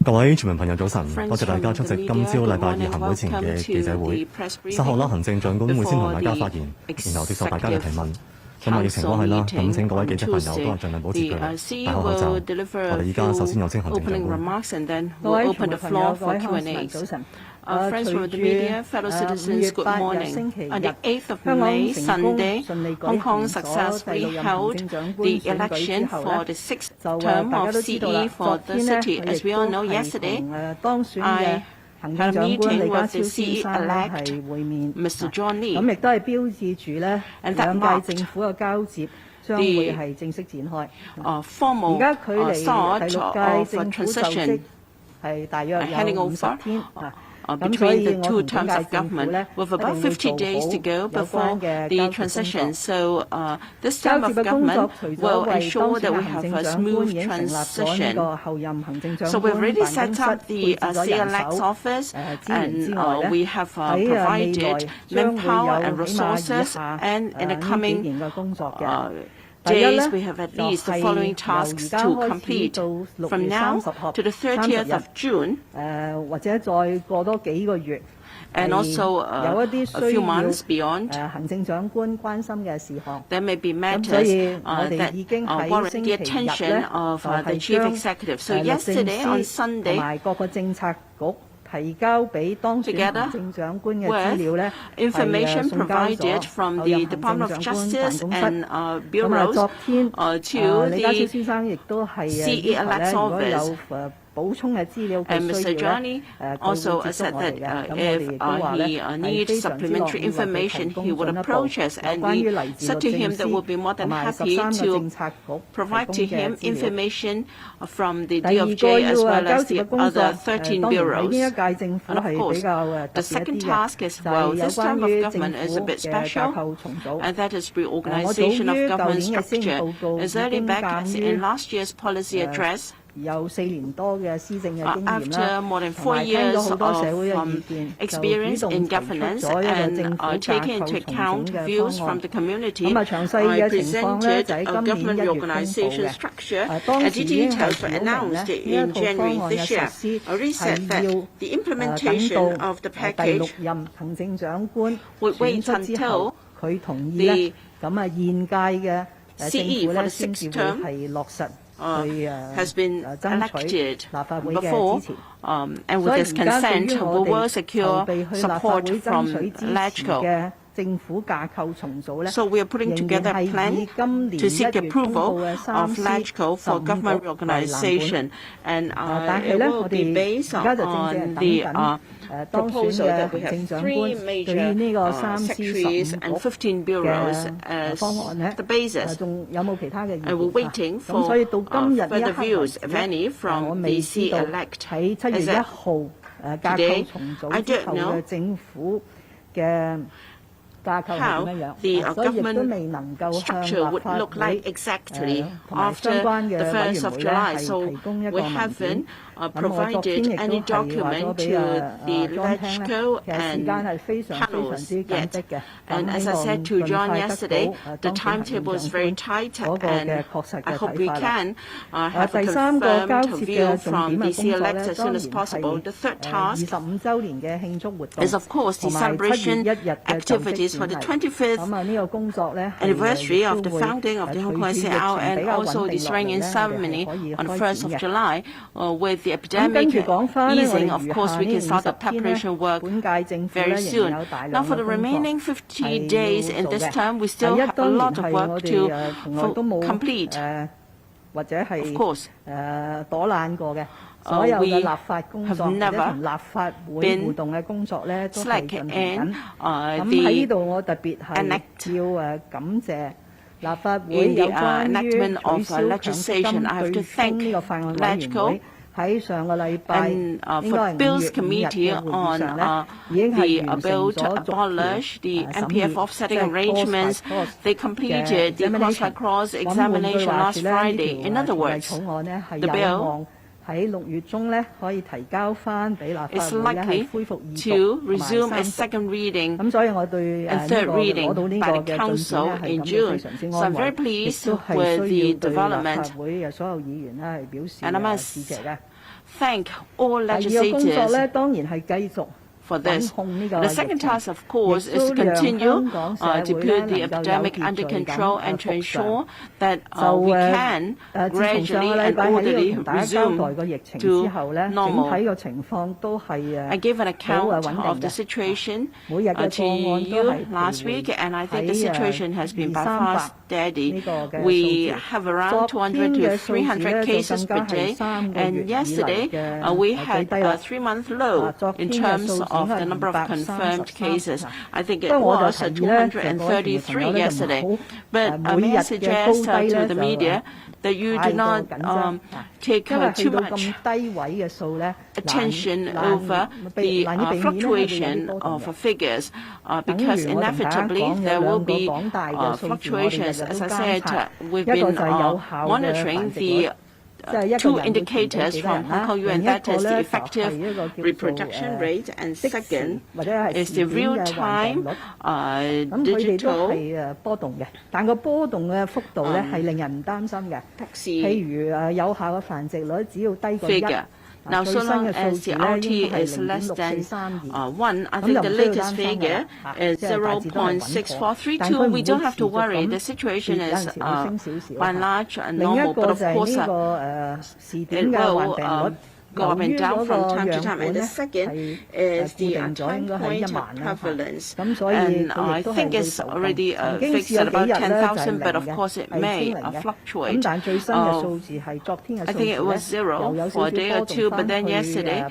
各位傳媒朋友早晨，多謝大家出席今朝禮拜二行會前嘅記者會。稍後啦，行政長官會先同大家發言，然後接受大家嘅提問。咁疫情關係啦，咁請各位記者朋友都係盡量保持距離，戴好口罩。我哋依家首先有請行政長官。各位傳媒朋友、各位香港市早晨。Friends from the media, fellow citizens, good morning. On the 8th of May, Sunday, Hong Kong successfully held the election for the sixth term of CE for the city. As we all know, yesterday, I had a meeting with the CE-elect, Mr. John Lee. 咁亦都係標誌住咧兩屆政府嘅交接將會係正式展開。而家距離第六屆政府就職係大約有50天。between the two terms of government, with about 50 days to go before the transition. So this term of government will ensure that we have a smooth transition. So we've already set up the CE-elect's office, and we have provided manpower and resources, and in the coming days, we have at least the following tasks to complete. From now to the 30th of June, and also a few months beyond, there may be matters that warrant the attention of the Chief Executive. So yesterday, on Sunday, together with information provided from the Department of Justice and bureaus to the CE-elect's office. And Mr. Johnny also said that if he needs supplementary information, he would approach us, and we said to him that we'll be more than happy to provide to him information from the DOJ as well as the other 13 bureaus. And of course, the second task as well, this term of government is a bit special, and that is reorganization of government structure. As early back as in last year's policy address, after more than 4 years of experience in governance and taking into account views from the community, I presented a government reorganization structure, and the details were announced in January this year. I already said that the implementation of the package would wait until the CE for the sixth term has been elected before, and with his consent, we will secure support from LegCo. So we are putting together a plan to seek approval of LegCo for government reorganization, and it will be based on the proposal that we have 3 major secretaries and 15 bureaus as the basis. And we're waiting for further views, if any, from the CE-elect. As today, I don't know how the government structure would look like exactly after the 1st of July. So we haven't provided any document to the LegCo and panels yet. And as I said to John yesterday, the timetable is very tight, and I hope we can have a confirmed view from the CE-elect as soon as possible. The third task is, of course, the celebration activities for the 25th anniversary of the founding of the Hong Kong SAR, and also the swearing-in ceremony on the 1st of July. With the epidemic easing, of course, we can start the preparation work very soon. Now, for the remaining 50 days in this term, we still have a lot of work to complete. Of course, we have never been slack in in the enactment of legislation. I have to thank LegCo and for Bills Committee on the bill to abolish the MPF offsetting arrangements. They completed the cross-by-cross examination last Friday. In other words, the bill 喺6月中咧可以提交翻俾立法會咧係恢復二讀同埋三讀。咁所以我對呢個攞到呢個嘅進展咧係感到非常之安慰，亦都係需要對立法會嘅所有議員咧係表示致謝嘅。第二個工作咧當然係繼續。For this, the second task, of course, is to continue to put the epidemic under control and to ensure that we can gradually and orderly resume to normal. I gave an account of the situation to you last week, and I think the situation has been by far steady. We have around 200 to 300 cases per day, and yesterday we had a 3-month low in terms of the number of confirmed cases. I think it was 233 yesterday. But may I suggest to the media that you do not take too much attention over the fluctuation of figures because inevitably there will be fluctuations. As I said, we've been monitoring the two indicators from Hong Kong UN, that is the effective reproduction rate, and second is the real-time digital 波動嘅，但個波動嘅幅度咧係令人唔擔心嘅。譬如有效嘅繁殖率只要低過1。Now, so long as the RT is less than 1, I think the latest figure is 0.6432. We don't have to worry. The situation is by and large normal, but of course it will go up and down from time to time. And the second is the time point prevalence. And I think it's already fixed at about 10,000, but of course it may fluctuate. I think it was 0 for a day or two, but then yesterday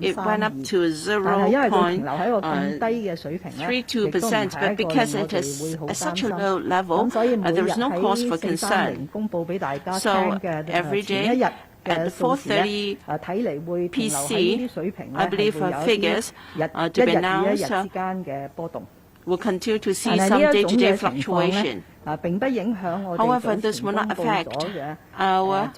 it went up to 0.32%. But because it is at such a low level, there is no cause for concern. So every day, at 4:30 PC, I believe figures to be announced will continue to see some day-to-day fluctuation. However, this will not affect our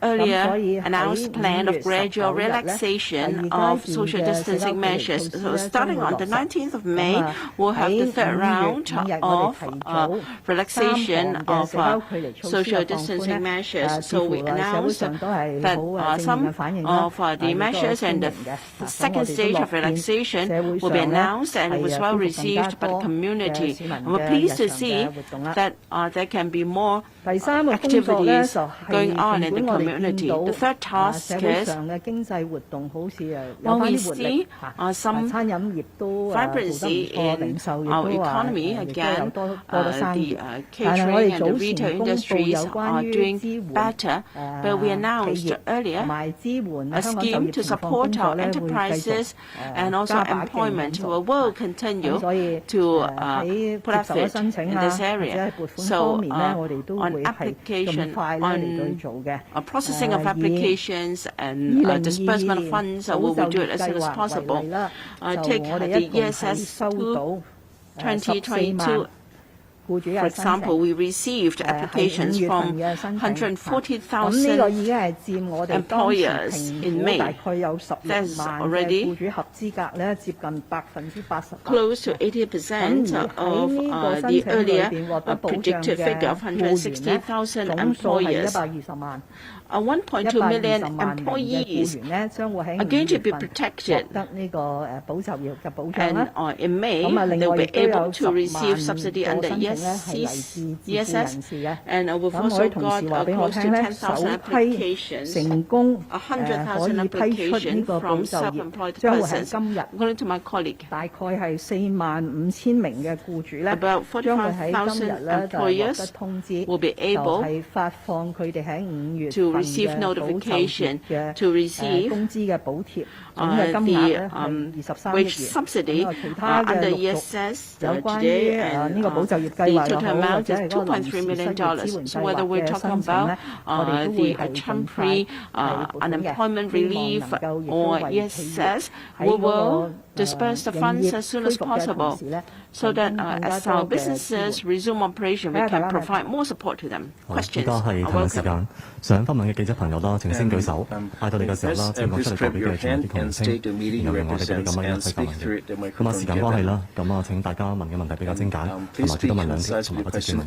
earlier announced plan of gradual relaxation of social distancing measures. So starting on the 19th of May, we'll have the third round of relaxation of social distancing measures. So we announced that some of the measures and the second stage of relaxation will be announced, and it was well received by the community. And we're pleased to see that there can be more activities going on in the community. The third task is, while we see some vibrancy in our economy, again, the catering and the retail industries are doing better, but we announced earlier a scheme to support our enterprises and also employment. We will continue to put effort in this area. So on application, on processing of applications and disbursement of funds, we will do it as soon as possible. Take the ESS 2022. For example, we received applications from 140,000 employers in May. That's already close to 80% of the earlier predicted figure of 160,000 employers. 1.2 million employees are going to be protected, and in May they will be able to receive subsidy under ESS, and we've also got close to 10,000 applications, 100,000 applications from self-employed persons. According to my colleague, about 45,000 employers will be able to receive notification to receive the wage subsidy under ESS today, and total amount is $2.3 million. So whether we're talking about the temporary unemployment relief or ESS, we will disperse the funds as soon as possible so that as our businesses resume operation, we can provide more support to them. Questions? 而家係提問時間，想發問嘅記者朋友啦，請先舉手，嗌到你嘅時候啦，請講出你代表嘅全體同聲，然後讓我哋俾啲咁樣一齊發問嘅。咁時間關係啦，咁請大家問嘅問題比較精簡，同埋最多問兩條，同埋不直接問。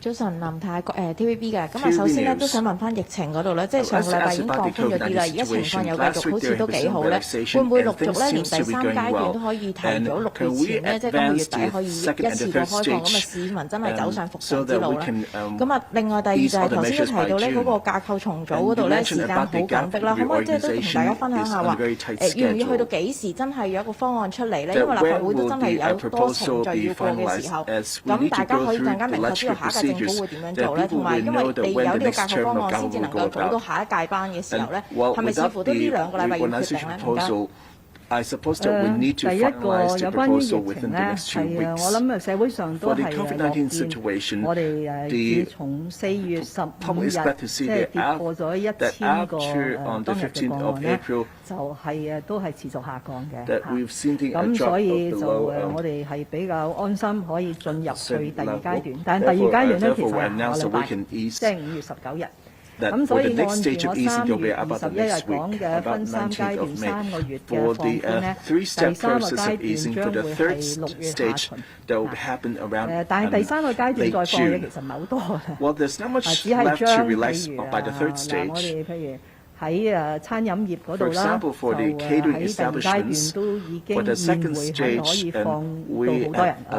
早晨，林太TVB 嘅，咁首先咧都想問翻疫情嗰度咧，即係上個禮拜已經放寬咗啲啦，而家情況又繼續好似都幾好咧，會唔會陸續咧連第三階段都可以提早6月前咧，即係今個月底可以一次過開放，咁市民真係走上復常之路咧？咁另外第二就係頭先都提到咧嗰個架構重組嗰度咧，時間好緊迫啦，可唔可以即係都同大家分享下話要唔要去到幾時真係有一個方案出嚟咧？因為立法會都真係有多程序要過嘅時候，咁大家可以更加明確知道下一屆政府會點樣做咧，同埋因為你有呢個架構方案先至能夠做到下一屆班嘅時候咧，係咪似乎都呢2個禮拜要決定咧？唔該。第一個有關於疫情咧，係我諗社會上都係樂見我哋自從4月15日即係跌過咗1000個當日嘅個案咧，就係都係持續下降嘅嚇。咁所以就我哋係比較安心可以進入去第二階段。但係第二階段咧，其實係下個禮拜，即係5月19日。咁所以按住我3月21日講嘅分3階段3個月嘅放寬咧，第3個階段將會係6月下旬。但係第3個階段再放嘅其實唔係好多嘅，只係將譬如我哋譬如喺餐飲業嗰度啦，就喺第二階段都已經宴會係可以放到好多人㗎，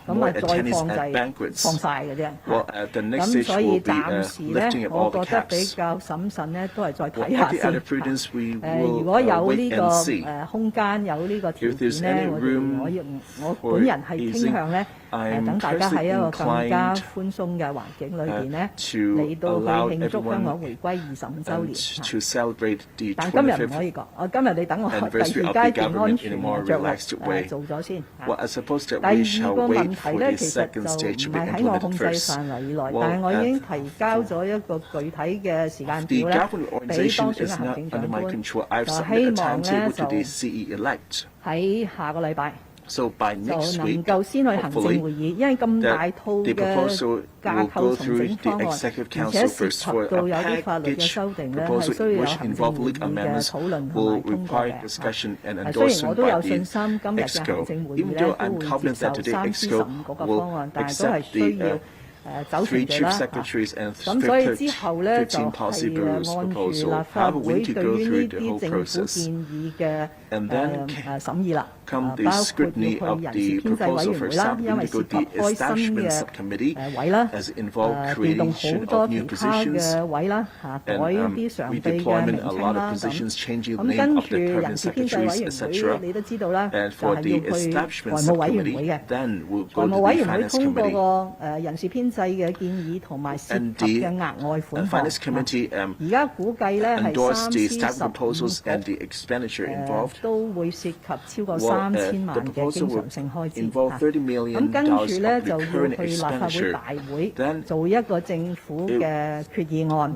咁再放就係放晒嘅啫。咁所以暫時咧，我覺得比較審慎咧，都係再睇下先。如果有呢個空間，有呢個條件咧，我本人係傾向咧。等大家喺一個更加寬鬆嘅環境裏邊咧，嚟到去慶祝香港回歸25週年。但今日唔可以講，我今日你等我第2階段安全着陸做咗先。第二個問題咧，其實就唔係喺我控制範圍以內，但係我已經提交咗一個具體嘅時間表咧，俾當選嘅行政長官，就希望咧就喺下個禮拜。就能夠先去行政會議，因為咁大套嘅架構重整方案，而且涉及到有啲法律嘅修訂咧，係需要有行政會議嘅討論同埋通過嘅。雖然我都有信心今日嘅行政會議咧都會接受3C15嗰個方案，但係都係需要走程序啦。咁所以之後咧就係按住立法會對於呢啲政府建議嘅審議啦。包括要去人事編制委員會啦，因為涉及開新嘅位啦，調動好多其他嘅位啦，改啲常備嘅名稱啦咁。咁跟住人事編制委員會，你都知道啦，就係要去財務委員會嘅。財務委員會通過個人事編制嘅建議同埋涉及嘅額外款項，而家估計咧係3C15個都會涉及超過3000萬嘅經常性開支咁跟住咧就要去立法會大會做一個政府嘅決議案，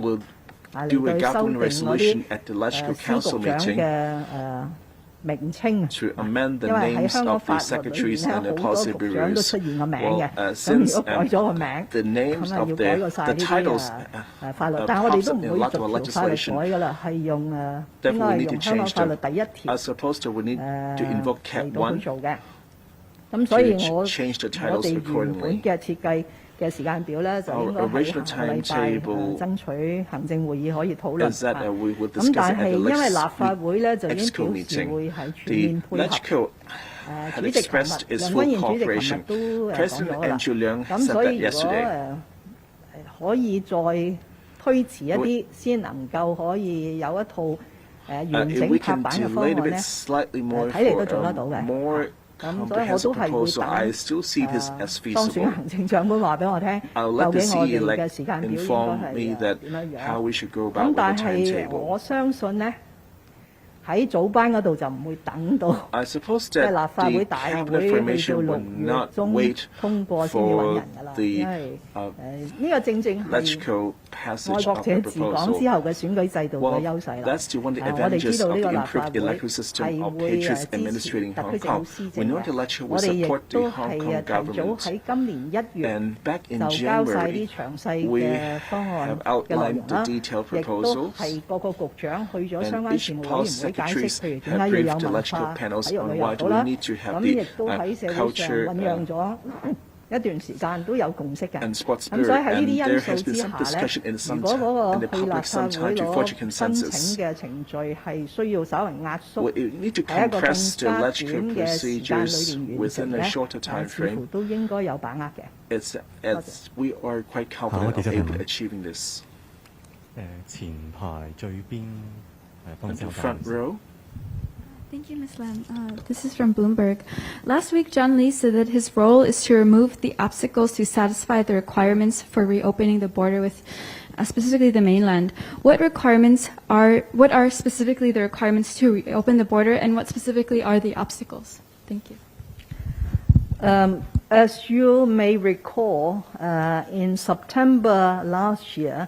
嚟對修訂嗰啲司局長嘅名稱，因為喺香港法律裏面好多局長都出現個名嘅，咁如果改咗個名，咁啊要改過晒呢啲法律，但係我哋都唔會逐條法律改㗎啦，係用應該係用香港法律第1條嚟到去做嘅。咁所以我哋原本嘅設計嘅時間表咧，就應該喺下個禮拜爭取行政會議可以討論。咁但係因為立法會咧就已經表示會係全面配合。主席琴日梁君彥主席琴日都講咗啦。咁所以如果可以再推遲一啲，先能夠可以有一套完整拍板嘅方案咧，睇嚟都做得到嘅。咁所以我都係會等當選行政長官話俾我聽，究竟我哋嘅時間表應該係點樣樣。咁但係我相信呢，喺早班嗰度就唔會等到即係立法會大會去到6月中通過先至揾人㗎啦，因為呢個正正係愛國者治港之後嘅選舉制度嘅優勢啦。我哋知道呢個立法會係會支持特區政府施政嘅，我哋亦都係提早喺今年1月就交晒啲詳細嘅方案嘅內容啦，亦都係各個局長去咗相關事務委員會解釋，譬如點解要有文化體育旅遊局啦，咁亦都喺社會上醖釀咗一段時間都有共識嘅。咁所以喺呢啲因素之下咧，如果嗰個去立法會攞申請嘅程序係需要稍為壓縮，喺一個更加短嘅時間裏邊完成咧，似乎都應該有把握嘅。好，記者朋友。前排最邊幫手講。Thank you, Ms. Lam. This is from Bloomberg. Last week, John Lee said that his role is to remove the obstacles to satisfy the requirements for reopening the border with specifically the mainland. What are specifically the requirements to reopen the border, and what specifically are the obstacles? Thank you. As you may recall, in September last year,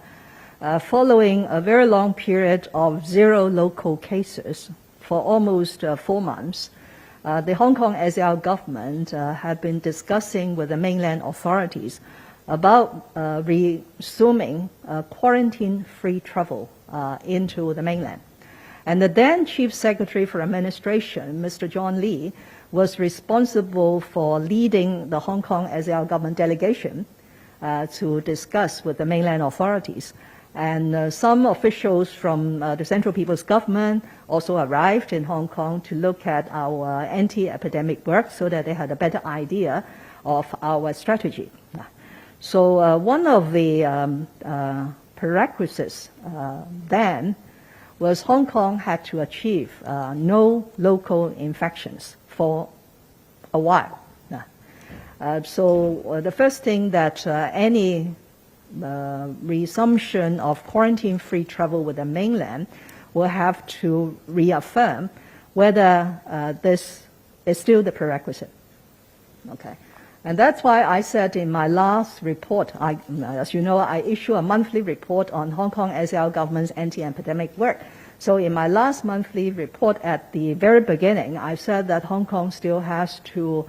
following a very long period of 0 local cases, for almost 4 months, the Hong Kong SAR government had been discussing with the mainland authorities about resuming quarantine-free travel into the mainland. And the then Chief Secretary for Administration, Mr. John Lee, was responsible for leading the Hong Kong SAR government delegation to discuss with the mainland authorities. And some officials from the Central People's Government also arrived in Hong Kong to look at our anti-epidemic work so that they had a better idea of our strategy. So one of the prerequisites then was Hong Kong had to achieve no local infections for a while. So the first thing that any resumption of quarantine-free travel with the mainland will have to reaffirm whether this is still the prerequisite. Okay. And that's why I said in my last report, as you know, I issue a monthly report on Hong Kong SAR government's anti-epidemic work. So in my last monthly report at the very beginning, I said that Hong Kong still has to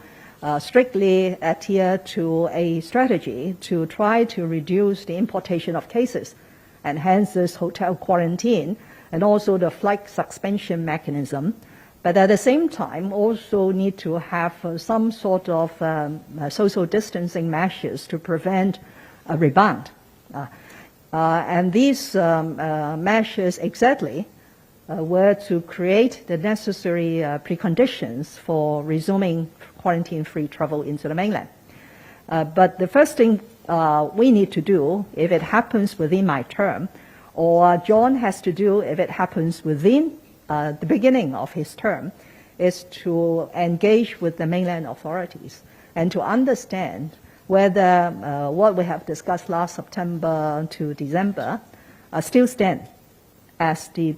strictly adhere to a strategy to try to reduce the importation of cases, and hence this hotel quarantine and also the flight suspension mechanism. But at the same time, also need to have some sort of social distancing measures to prevent a rebound. And these measures exactly were to create the necessary preconditions for resuming quarantine-free travel into the mainland. But the first thing we need to do, if it happens within my term, or John has to do if it happens within the beginning of his term, is to engage with the mainland authorities and to understand whether what we have discussed last September to December still stand as the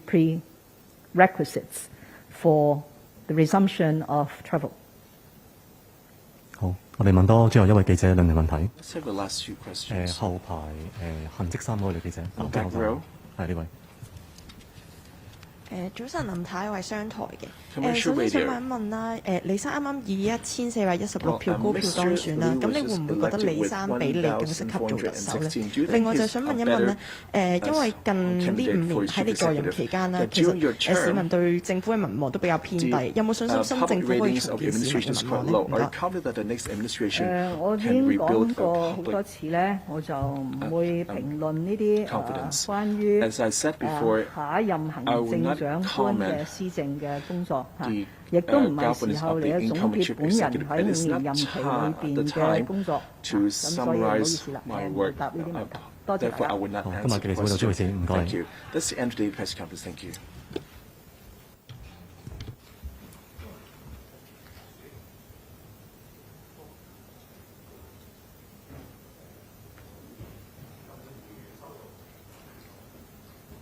prerequisites for the resumption of travel. 好，我哋問多最後一位記者兩條問題。後排行職3嗰位記者，係呢位。早晨，林太，我係商台嘅。首先想問一問啦，李生啱啱以1416票高票當選啦，咁你會唔會覺得李生比你更適合做特首呢？另外就想問一問呢，因為近呢5年喺你在任期間啦，其實市民對政府嘅民望都比較偏低，有冇信心新政府可以重建市民嘅民望呢？唔該。我已經講過好多次咧，我就唔會評論呢啲關於下一任行政長官嘅施政嘅工作嚇，亦都唔係時候嚟嘅總結本人喺5年任期裏邊嘅工作，咁所以唔好意思啦，唔答呢啲問題。多謝大家。好，今日嘅記者會到此為止，唔該。